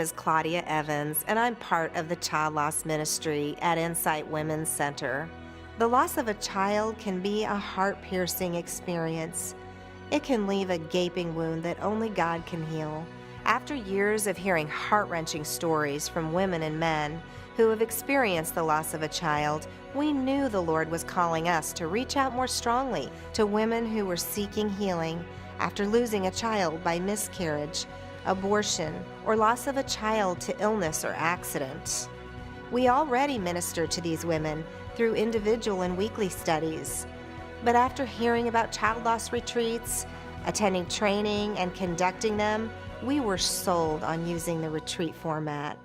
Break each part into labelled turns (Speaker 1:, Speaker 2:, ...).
Speaker 1: is Claudia Evans, and I'm part of the Child Loss Ministry at Insight Women's Center. The loss of a child can be a heart-piercing experience. It can leave a gaping wound that only God can heal. After years of hearing heart-wrenching stories from women and men who have experienced the loss of a child, we knew the Lord was calling us to reach out more strongly to women who were seeking healing after losing a child by miscarriage, abortion, or loss of a child to illness or accident. We already minister to these women through individual and weekly studies. But after hearing about child loss retreats, attending training, and conducting them, we were sold on using the retreat format.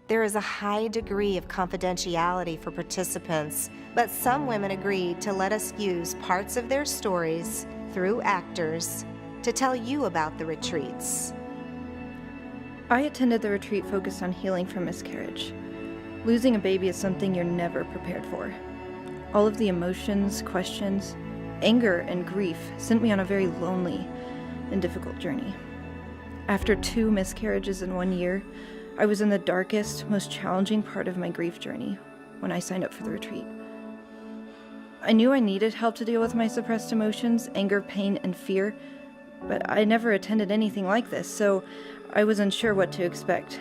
Speaker 1: There is a high degree of confidentiality for participants, but some women agreed to let us use parts of their stories through actors to tell you about the retreats.
Speaker 2: I attended the retreat focused on healing from miscarriage. Losing a baby is something you're never prepared for. All of the emotions, questions, anger, and grief sent me on a very lonely and difficult journey. After 2 miscarriages in 1 year, I was in the darkest, most challenging part of my grief journey when I signed up for the retreat. I knew I needed help to deal with my suppressed emotions, anger, pain, and fear, but I never attended anything like this, so I was unsure what to expect,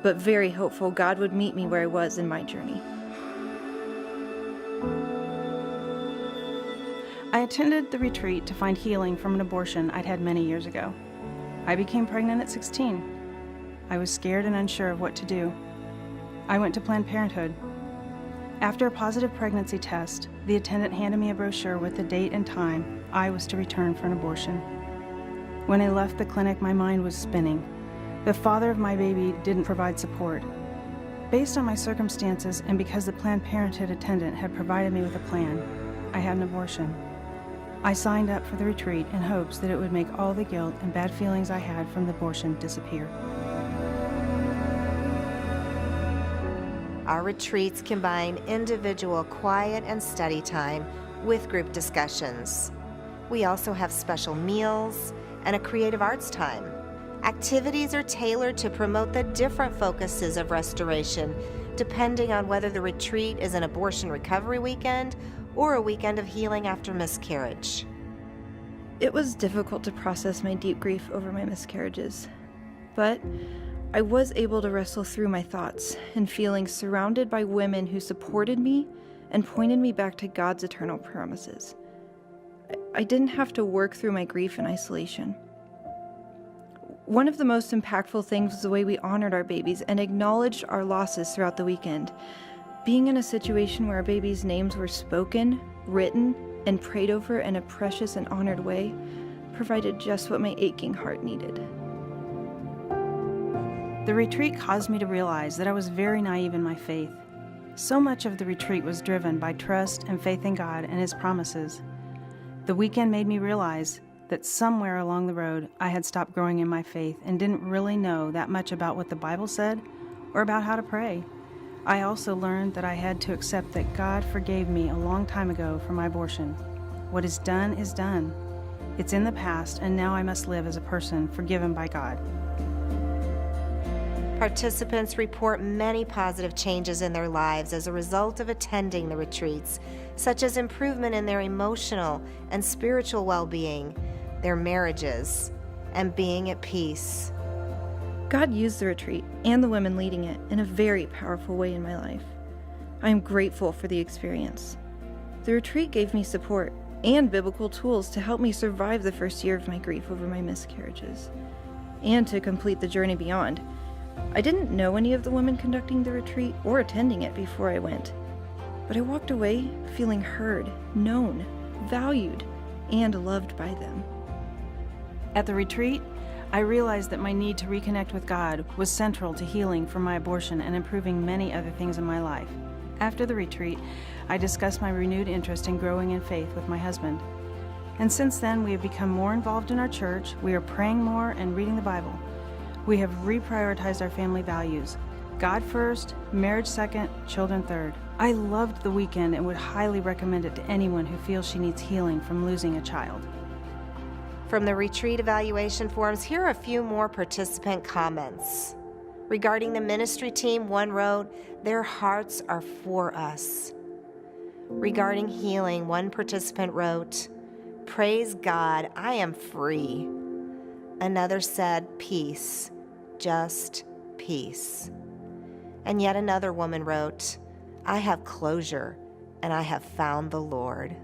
Speaker 2: but very hopeful God would meet me where I was in my journey.
Speaker 3: I attended the retreat to find healing from an abortion I'd had many years ago. I became pregnant at 16. I was scared and unsure of what to do. I went to Planned Parenthood. After a positive pregnancy test, the attendant handed me a brochure with the date and time I was to return for an abortion. When I left the clinic, my mind was spinning. The father of my baby didn't provide support. Based on my circumstances and because the Planned Parenthood attendant had provided me with a plan, I had an abortion. I signed up for the retreat in hopes that it would make all the guilt and bad feelings I had from the abortion disappear.
Speaker 1: Our retreats combine individual quiet and study time with group discussions. We also have special meals and a creative arts time. Activities are tailored to promote the different focuses of restoration, depending on whether the retreat is an abortion recovery weekend or a weekend of healing after miscarriage.
Speaker 2: It was difficult to process my deep grief over my miscarriages, but I was able to wrestle through my thoughts and feelings surrounded by women who supported me and pointed me back to God's eternal promises. I didn't have to work through my grief in isolation. One of the most impactful things was the way we honored our babies and acknowledged our losses throughout the weekend. Being in a situation where our babies' names were spoken, written, and prayed over in a precious and honored way provided just what my aching heart needed.
Speaker 3: The retreat caused me to realize that I was very naive in my faith. So much of the retreat was driven by trust and faith in God and His promises. The weekend made me realize that somewhere along the road I had stopped growing in my faith and didn't really know that much about what the Bible said or about how to pray. I also learned that I had to accept that God forgave me a long time ago for my abortion. What is done is done. It's in the past, and now I must live as a person forgiven by God.
Speaker 1: Participants report many positive changes in their lives as a result of attending the retreats, such as improvement in their emotional and spiritual well-being, their marriages, and being at peace.
Speaker 2: God used the retreat and the women leading it in a very powerful way in my life. I am grateful for the experience. The retreat gave me support and biblical tools to help me survive the first year of my grief over my miscarriages, and to complete the journey beyond. I didn't know any of the women conducting the retreat or attending it before I went, but I walked away feeling heard, known, valued, and loved by them.
Speaker 3: At the retreat, I realized that my need to reconnect with God was central to healing from my abortion and improving many other things in my life. After the retreat, I discussed my renewed interest in growing in faith with my husband. And since then, we have become more involved in our church, we are praying more and reading the Bible. We have reprioritized our family values. God first, marriage second, children third. I loved the weekend and would highly recommend it to anyone who feels she needs healing from losing a child.
Speaker 1: From the retreat evaluation forms, here are a few more participant comments. Regarding the ministry team, one wrote, "Their hearts are for us." Regarding healing, one participant wrote, "Praise God, I am free." Another said, "Peace, just peace." And yet another woman wrote, "I have closure, and I have found the Lord."